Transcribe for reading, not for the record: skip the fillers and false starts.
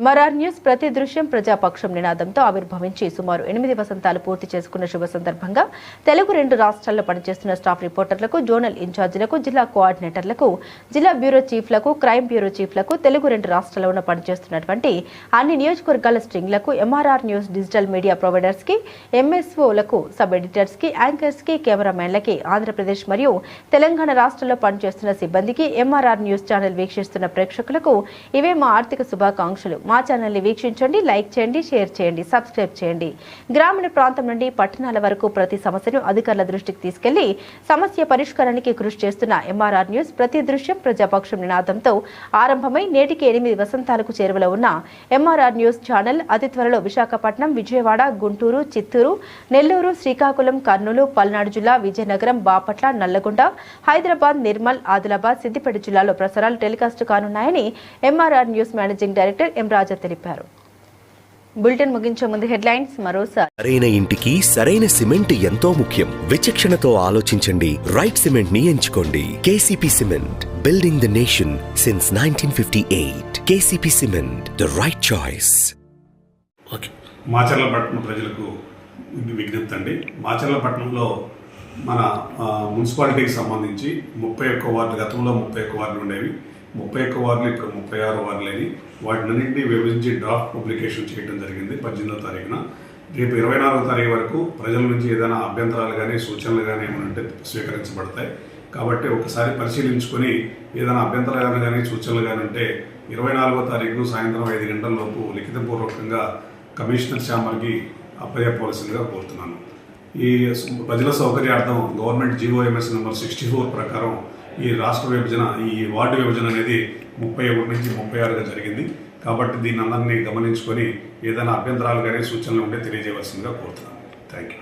Marar news ప్రతి దృశ్యం ప్రజాపక్షం నినాదంతో ఆవిర్భవించి సుమారు 8 వసంతాలు పూర్తి చేసుకున్న శుభ సందర్భంగా తెలుగు 2 రాష్ట్రాల్లో పనిచేస్తున్న స్టాఫ్ రిపోర్టర్లకు, జోనల్ ఇన్ఛార్జీలకు, జిల్లా కోఆర్డినేటర్లకు, జిల్లా బ్యూరో చీఫ్లకు, క్రైమ్ బ్యూరో చీఫ్లకు, తెలుగు 2 రాష్ట్రాల్లో పనిచేస్తున్నటువంటి అన్ని నియోజకవర్గాల స్ట్రింగ్లకు, MRR news digital media providers కి, ఎంఎస్ఓలకు, సబ్ ఎడిటర్స్ కి, యాంకర్స్ కి, కెమెరామెన్లకి, ఆంధ్రప్రదేశ్ మరియు తెలంగాణ రాష్ట్రాల్లో పనిచేస్తున్న సిబ్బందికి, ఎంఆర్ఆర్ న్యూస్ ఛానల్ వీక్షిస్తున్న ప్రేక్షకులకు ఇవే మా ఆర్థిక శుభాకాంక్షలు. మా ఛానల్ని వీక్షించండి, లైక్ చేయండి, షేర్ చేయండి, సబ్స్క్రైబ్ చేయండి. గ్రామీణ ప్రాంతం నుండి పట్టణాల వరకు ప్రతి సమస్యను అధికారుల దృష్టికి తీసుకెళ్లి సమస్య పరిష్కారానికి కృషి చేస్తున్న ఎంఆర్ఆర్ న్యూస్ ప్రతి దృశ్యం ప్రజాపక్షం నినాదంతో ఆరంభమై నేటికి 8 వసంతాలకు చేరువలో ఉన్న ఎంఆర్ఆర్ న్యూస్ ఛానల్ అతి త్వరలో విశాఖపట్నం, విజయవాడ, గుంటూరు, చిత్తూరు, నెల్లూరు, శ్రీకాకుళం, కర్నూలు, పల్నాడు జిల్లా, విజయనగరం, బాపట్ల, నల్లగొండ, హైదరాబాద్, నిర్మల్, ఆదిలాబాద్, సిద్దిపేట జిల్లాలో ప్రసారాలు టెలికాస్ట్ కానున్నాయని MRR news managing director M Raja తెలిపారు. బులెటిన్ ముగించే ముందు హెడ్లైన్స్ మరోసారి. సరైన ఇంటికి సరైన సిమెంట్ ఎంతో ముఖ్యం. విచక్షణతో ఆలోచించండి. రైట్ సిమెంట్ ని ఎంచుకోండి. KCP cement, building the nation since 1958. KCP cement, the right choice. Macharlapatnam ప్రజలకు విజ్ఞప్తి అండి. మాచర్లపట్నంలో మన మున్సిపాలిటీకి సంబంధించి 31 వార్డులు, గతంలో 31 వార్డులు ఉండేవి. 31 వార్డులు ఇప్పుడు 36 వార్డులు అని వాటినన్నింటినీ విభజించి డ్రాఫ్ట్ పబ్లికేషన్ చేయడం జరిగింది 18వ తారీఖున. రేపు 24వ తారీఖు వరకు ప్రజల నుంచి ఏదైనా అభ్యంతరాలు కానీ సూచనలు కానీ ఏమంటే స్వీకరించబడతాయి. కాబట్టి ఒకసారి పరిశీలించుకొని ఏదైనా అభ్యంతరాలు కానీ సూచనలు కానీ ఉంటే 24వ తారీఖు సాయంత్రం 5 గంటల లోపు లిఖితపూర్వకంగా కమిషనర్ ఛాంబర్కి అప్పచెప్పవలసిందిగా కోరుతున్నాను. ఈ ప్రజల సౌకర్యార్థం గవర్నమెంట్ GOMS నెంబర్ 64 ప్రకారం ఈ రాష్ట్ర విభజన, ఈ వార్డు విభజన అనేది 31 నుంచి 36గా జరిగింది. కాబట్టి దీన్ని అందరినీ గమనించుకొని ఏదైనా అభ్యంతరాలు కానీ సూచనలు ఉంటే తెలియజేయవలసిందిగా కోరుతున్నాను. Thank you.